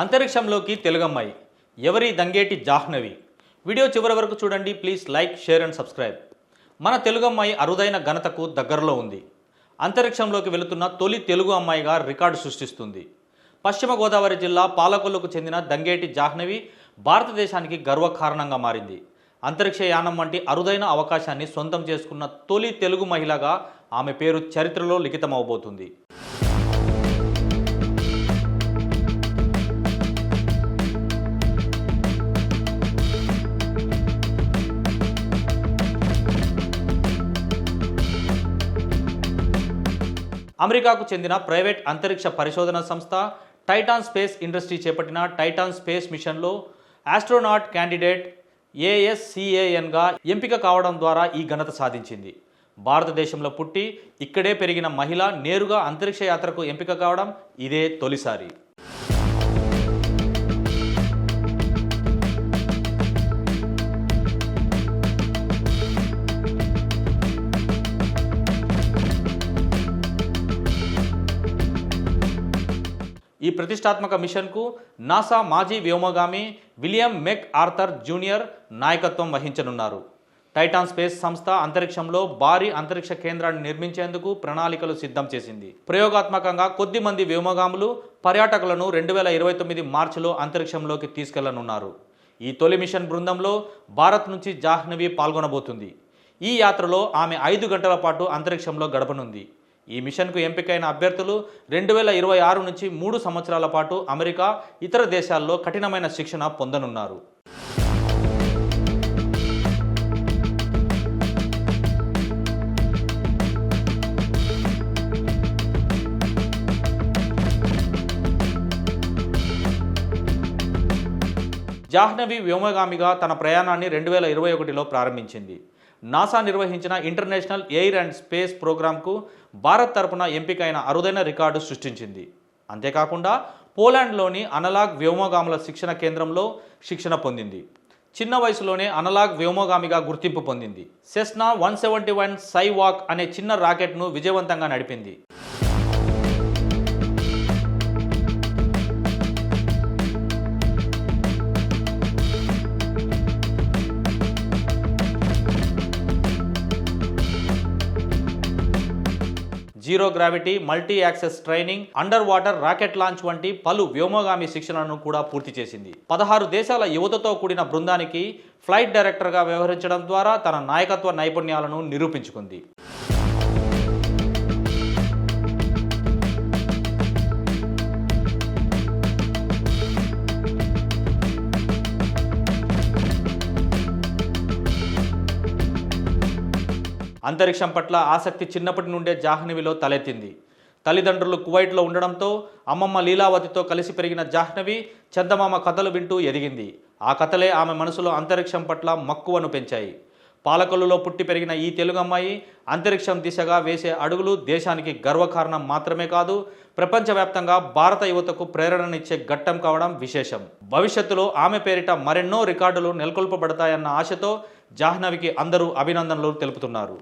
అంతరిక్షంలోకి తెలుగమ్మాయి ఎవరి దంగేటి జాహ్నవి. వీడియో చివరి వరకు చూడండి. Please like, share and subscribe. మన తెలుగమ్మాయి అరుదైన ఘనతకు దగ్గరలో ఉంది. అంతరిక్షంలోకి వెళుతున్న తొలి తెలుగు అమ్మాయిగా రికార్డు సృష్టిస్తుంది. పశ్చిమ గోదావరి జిల్లా పాలకొల్లుకు చెందిన దంగేటి జాహ్నవి భారతదేశానికి గర్వకారణంగా మారింది. అంతరిక్ష యానం వంటి అరుదైన అవకాశాన్ని సొంతం చేసుకున్న తొలి తెలుగు మహిళగా ఆమె పేరు చరిత్రలో లిఖితమవబోతుంది. అమెరికాకు చెందిన ప్రైవేట్ అంతరిక్ష పరిశోధన సంస్థ టైటాన్ స్పేస్ ఇండస్ట్రీ చేపట్టిన టైటాన్ స్పేస్ మిషన్లో ఆస్ట్రోనాట్ క్యాండిడేట్ ASCANగా ఎంపిక కావడం ద్వారా ఈ ఘనత సాధించింది. భారతదేశంలో పుట్టి ఇక్కడే పెరిగిన మహిళ నేరుగా అంతరిక్ష యాత్రకు ఎంపిక కావడం ఇదే తొలిసారి. ఈ ప్రతిష్టాత్మక మిషన్కు నాసా మాజీ వ్యోమగామి విలియం మెక్ ఆర్థర్ జూనియర్ నాయకత్వం వహించనున్నారు. టైటాన్ స్పేస్ సంస్థ అంతరిక్షంలో భారీ అంతరిక్ష కేంద్రాన్ని నిర్మించేందుకు ప్రణాళికలు సిద్ధం చేసింది. ప్రయోగాత్మకంగా కొద్ది మంది వ్యోమగాములు పర్యాటకులను 2029 మార్చిలో అంతరిక్షంలోకి తీసుకెళ్లనున్నారు. ఈ తొలి మిషన్ బృందంలో భారత్ నుంచి జాహ్నవి పాల్గొనబోతుంది. ఈ యాత్రలో ఆమె 5 గంటల పాటు అంతరిక్షంలో గడపనుంది. ఈ మిషన్కు ఎంపికైన అభ్యర్థులు 2026 నుంచి 3 సంవత్సరాల పాటు అమెరికా, ఇతర దేశాల్లో కఠినమైన శిక్షణ పొందనున్నారు. జాహ్నవి వ్యోమగామిగా తన ప్రయాణాన్ని 2021లో ప్రారంభించింది. నాసా నిర్వహించిన ఇంటర్నేషనల్ ఎయిర్ అండ్ స్పేస్ ప్రోగ్రాంకు భారత్ తరపున ఎంపికైన అరుదైన రికార్డు సృష్టించింది. అంతేకాకుండా పోలాండ్లోని అనలాగ్ వ్యోమగాముల శిక్షణ కేంద్రంలో శిక్షణ పొందింది. చిన్న వయసులోనే అనలాగ్ వ్యోమగామిగా గుర్తింపు పొందింది. సెస్నా 171 సైవాక్ అనే చిన్న రాకెట్ను విజయవంతంగా నడిపింది. Zero gravity, multi axis training, under water rocket launch వంటి పలు వ్యోమగామి శిక్షణను కూడా పూర్తి చేసింది. 16 దేశాల యువతతో కూడిన బృందానికి ఫ్లైట్ డైరెక్టర్గా వ్యవహరించడం ద్వారా తన నాయకత్వ నైపుణ్యాలను నిరూపించుకుంది. అంతరిక్షం పట్ల ఆసక్తి చిన్నప్పటి నుండే జాహ్నవిలో తలెత్తింది. తల్లిదండ్రులు కువైట్లో ఉండడంతో అమ్మమ్మ లీలావతితో కలిసి పెరిగిన జాహ్నవి చందమామ కథలు వింటూ ఎదిగింది. ఆ కథలే ఆమె మనసులో అంతరిక్షం పట్ల మక్కువను పెంచాయి. పాలకొల్లులో పుట్టి పెరిగిన ఈ తెలుగు అమ్మాయి అంతరిక్షం దిశగా వేసే అడుగులు దేశానికి గర్వకారణం మాత్రమే కాదు, ప్రపంచవ్యాప్తంగా భారత యువతకు ప్రేరణనిచ్చే ఘట్టం కావడం విశేషం. భవిష్యత్తులో ఆమె పేరిట మరెన్నో రికార్డులు నెలకొల్పబడతాయన్న ఆశతో జాహ్నవికి అందరూ అభినందనలు తెలుపుతున్నారు.